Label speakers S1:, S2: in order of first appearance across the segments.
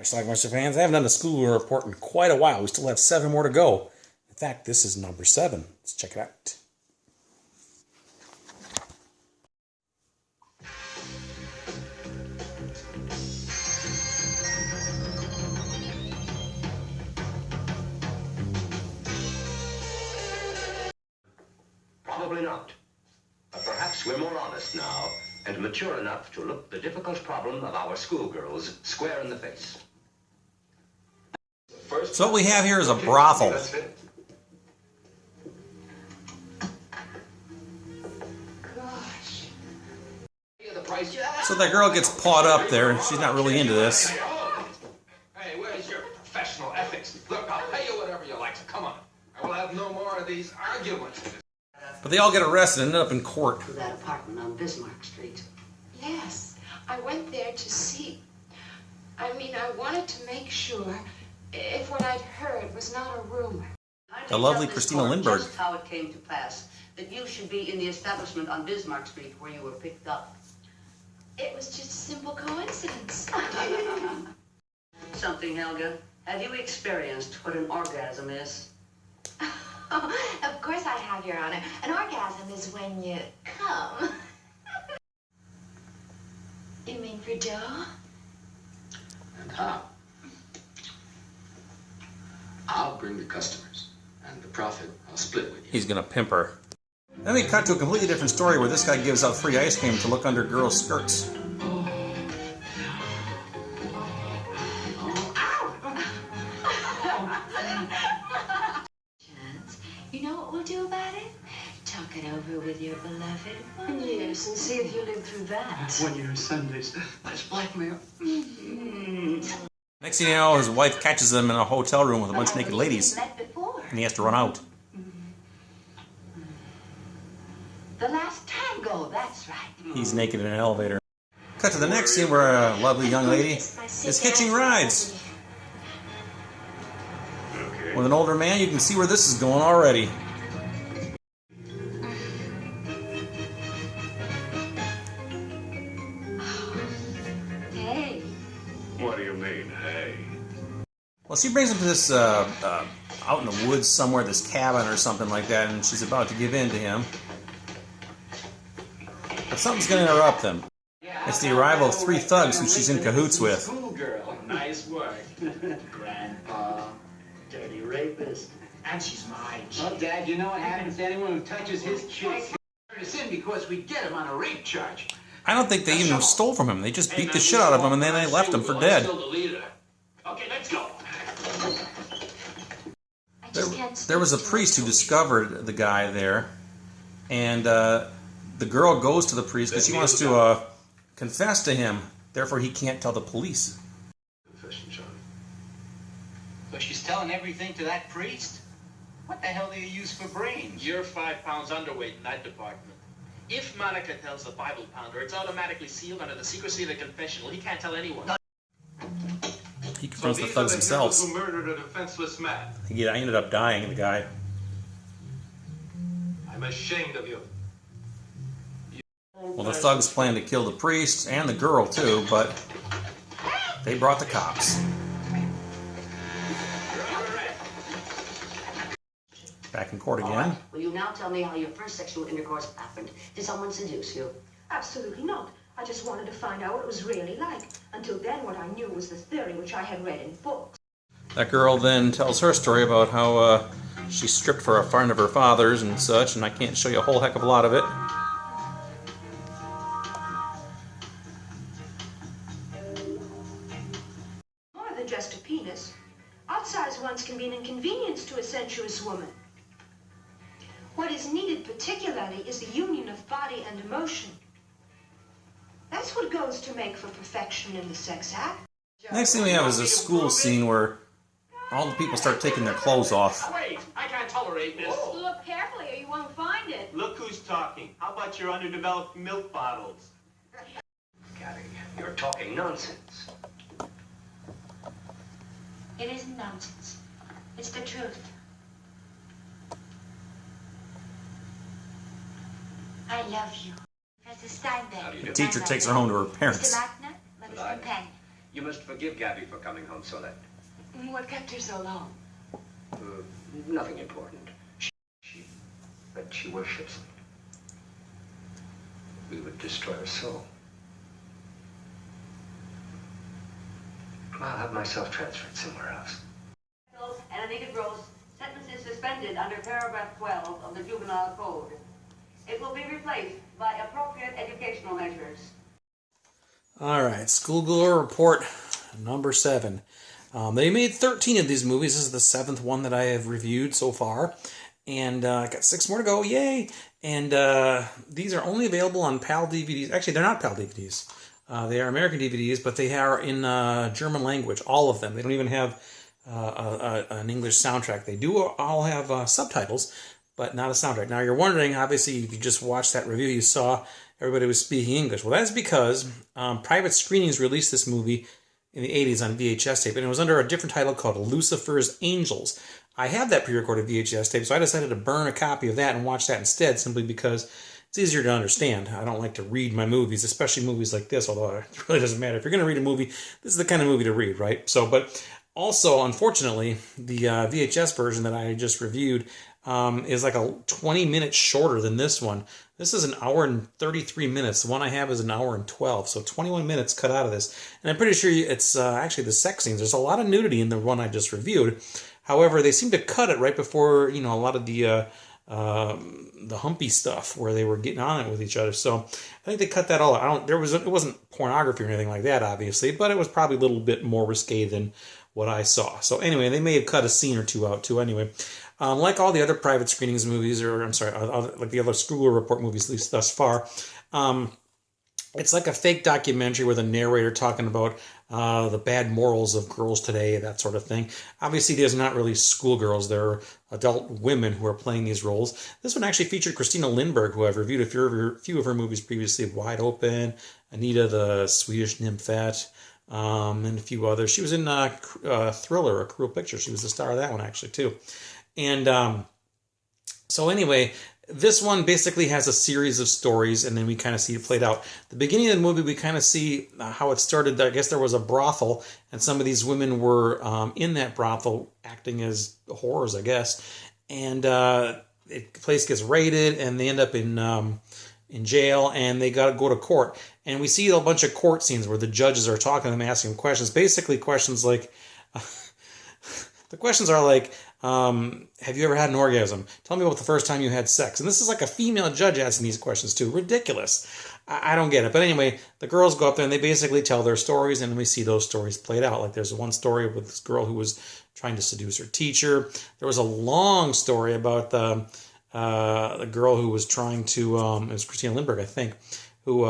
S1: Schlockmeister fans, I haven't done a school report in quite a while. We still have 7 more to go. In fact, this is number 7. Let's check it out.
S2: Probably not. But perhaps we're more honest now and mature enough to look the difficult problem of our schoolgirls square in the face.
S1: So what we have here is a brothel. So that girl gets pawed up there, and she's not really into this.
S3: Hey, where's your professional ethics? Look, I'll pay you whatever you like, so come on. I will have no more of these arguments.
S1: But they all get arrested and end up in court.
S4: To that apartment on Bismarck Street.
S5: Yes, I went there to see. I wanted to make sure if what I'd heard was not a rumor.
S1: The lovely Christina Lindbergh.
S4: Just how it came to pass that you should be in the establishment on Bismarck Street where you were picked up.
S5: It was just a simple coincidence.
S4: Something, Helga. Have you experienced what an orgasm is?
S5: Of course I have, Your Honor. An orgasm is when you come. You mean for Joe?
S2: And how? I'll bring the customers, and the profit I'll split with you.
S1: He's gonna pimp her. Then we cut to a completely different story where this guy gives out free ice cream to look under girls' skirts.
S5: You know what we'll do about it? Talk it over with your beloved one.
S4: Yes, and see if you live through that.
S6: One year Sundays. That's blackmail.
S1: Next thing you know, his wife catches him in a hotel room with a bunch of naked ladies, and he has to run out.
S4: The last tango, that's right.
S1: He's naked in an elevator. Cut to the next scene where a lovely young lady is hitching rides. With an older man, you can see where this is going already.
S5: Hey.
S6: What do you mean, hey?
S1: Well, she brings him to this, out in the woods somewhere, this cabin or something like that, and she's about to give in to him. But something's going to interrupt them. It's the arrival of 3 thugs who she's in cahoots with.
S3: Schoolgirl, nice work.
S6: Grandpa, dirty rapist.
S3: And she's my chick.
S7: Well, Dad, you know what happens to anyone who touches his chick? Turn us in because we get him on a rape charge.
S1: I don't think they even stole from him. They just beat the shit out of him and then they left him for dead.
S3: Okay, let's go.
S1: There was a priest who discovered the guy there, and the girl goes to the priest because she wants to confess to him. Therefore, he can't tell the police.
S6: Confession, John.
S7: So she's telling everything to that priest? What the hell do you use for brains?
S3: You're 5 pounds underweight in that department. If Monica tells the Bible pounder, it's automatically sealed under the secrecy of the confessional. He can't tell anyone.
S1: He confronts the thugs themselves.
S3: Who murdered a defenseless man.
S1: I ended up dying, the guy.
S3: I'm ashamed of you.
S1: Well, the thugs plan to kill the priest and the girl too, but they brought the cops. Back in court again.
S4: Will you now tell me how your first sexual intercourse happened? Did someone seduce you?
S8: Absolutely not. I just wanted to find out what it was really like. Until then, what I knew was the theory which I had read in books.
S1: That girl then tells her story about how she stripped for a friend of her father's and such, and I can't show you a whole heck of a lot of it.
S8: More than just a penis. Outsized ones can be an inconvenience to a sensuous woman. What is needed particularly is the union of body and emotion. That's what goes to make for perfection in the sex act.
S1: Next thing we have is a school scene where all the people start taking their clothes off.
S3: Wait, I can't tolerate this.
S5: Look carefully or you won't find it.
S7: Look who's talking. How about your underdeveloped milk bottles?
S2: Gabby, you're talking nonsense.
S5: It isn't nonsense. It's the truth. I love you. Professor Steinbeck.
S1: The teacher takes her home to her parents.
S5: Mr. Lackner, Mother's companion.
S2: You must forgive Gabby for coming home so late.
S4: What kept her so long?
S2: Nothing important. But she worships me. We would destroy her soul. I'll have myself transferred somewhere else.
S4: And Anita Gross, sentence is suspended under paragraph 12 of the Juvenile Code. It will be replaced by appropriate educational measures.
S1: All right, Schoolgirl Report number 7. They made 13 of these movies. This is the 7th one that I have reviewed so far. And I got 6 more to go. Yay! And these are only available on PAL DVDs. Actually, they're not PAL DVDs. They are American DVDs, but they are in German language, all of them. They don't even have an English soundtrack. They do all have subtitles, but not a soundtrack. Now, you're wondering, obviously, if you just watched that review, you saw everybody was speaking English. Well, that's because Private Screenings released this movie in the 80s on VHS tape, and it was under a different title called Lucifer's Angels. I have that pre-recorded VHS tape, so I decided to burn a copy of that and watch that instead, simply because it's easier to understand. I don't like to read my movies, especially movies like this, although it really doesn't matter. If you're going to read a movie, this is the kind of movie to read, right? So, but also, unfortunately, the VHS version that I just reviewed is like a 20 minutes shorter than this one. This is an hour and 33 minutes. The one I have is an hour and 12, so 21 minutes cut out of this. And I'm pretty sure it's actually the sex scenes. There's a lot of nudity in the one I just reviewed. However, they seem to cut it right before, a lot of the humpy stuff where they were getting on it with each other. So I think they cut that all out. It wasn't pornography or anything like that, obviously, but it was probably a little bit more risque than what I saw. So anyway, they may have cut a scene or two out too. Anyway, like all the other Private Screenings movies, like the other Schoolgirl Report movies, at least thus far, it's like a fake documentary with a narrator talking about the bad morals of girls today, that sort of thing. Obviously, there's not really schoolgirls. They're adult women who are playing these roles. This one actually featured Christina Lindberg, who I've reviewed a few of her movies previously, Wide Open, Anita the Swedish Nymphette, and a few others. She was in Thriller, A Cruel Picture. She was the star of that one, actually, too. And so anyway, this one basically has a series of stories, and then we kind of see it played out. The beginning of the movie, we kind of see how it started. I guess there was a brothel, and some of these women were in that brothel acting as whores, I guess. And the place gets raided, and they end up in jail, and they got to go to court. And we see a bunch of court scenes where the judges are talking to them, asking them questions. Basically, questions like... the questions are like, have you ever had an orgasm? Tell me about the first time you had sex. And this is like a female judge asking these questions too. Ridiculous. I don't get it. But anyway, the girls go up there and they basically tell their stories, and we see those stories played out. Like there's one story with this girl who was trying to seduce her teacher. There was a long story about the girl who was trying to, it was Christina Lindberg, I think, who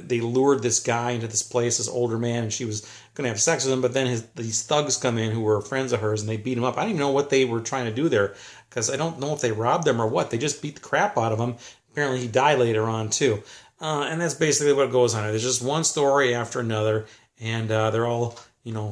S1: they lured this guy into this place, this older man, and she was going to have sex with him, but then these thugs come in who were friends of hers, and they beat him up. I don't even know what they were trying to do there, because I don't know if they robbed him or what. They just beat the crap out of him. Apparently he died later on, too. And that's basically what goes on. There's just one story after another, and they're all,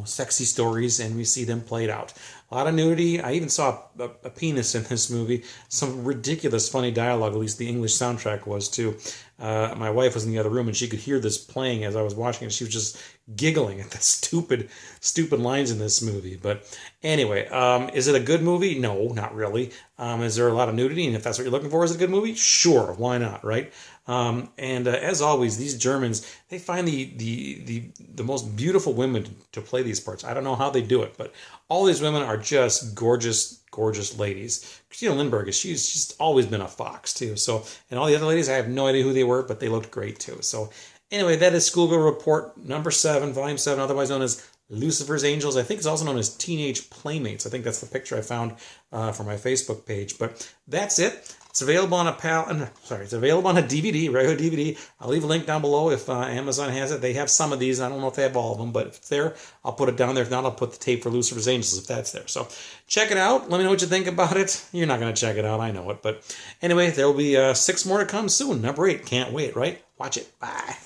S1: sexy stories, and we see them played out. A lot of nudity. I even saw a penis in this movie. Some ridiculous funny dialogue, at least the English soundtrack was too. My wife was in the other room, and she could hear this playing as I was watching it. She was just giggling at the stupid lines in this movie. But anyway, is it a good movie? No, not really. Is there a lot of nudity? And if that's what you're looking for, is it a good movie? Sure, why not, right? And as always, these Germans, they find the most beautiful women to play these parts. I don't know how they do it, but all these women are just gorgeous, gorgeous ladies. Christina Lindberg, she's always been a fox, too. So, and all the other ladies, I have no idea who they were, but they looked great, too. So, anyway, that is Schoolgirl Report number 7, volume 7, otherwise known as Lucifer's Angels. I think it's also known as Teenage Playmates. I think that's the picture I found for my Facebook page. But that's it. It's available on it's available on a DVD, regular DVD. I'll leave a link down below if Amazon has it. They have some of these. I don't know if they have all of them, but if it's there, I'll put it down there. If not, I'll put the tape for Lucifer's Angels if that's there. So check it out. Let me know what you think about it. You're not going to check it out. I know it. But anyway, there will be 6 more to come soon. Number 8. Can't wait, right? Watch it. Bye.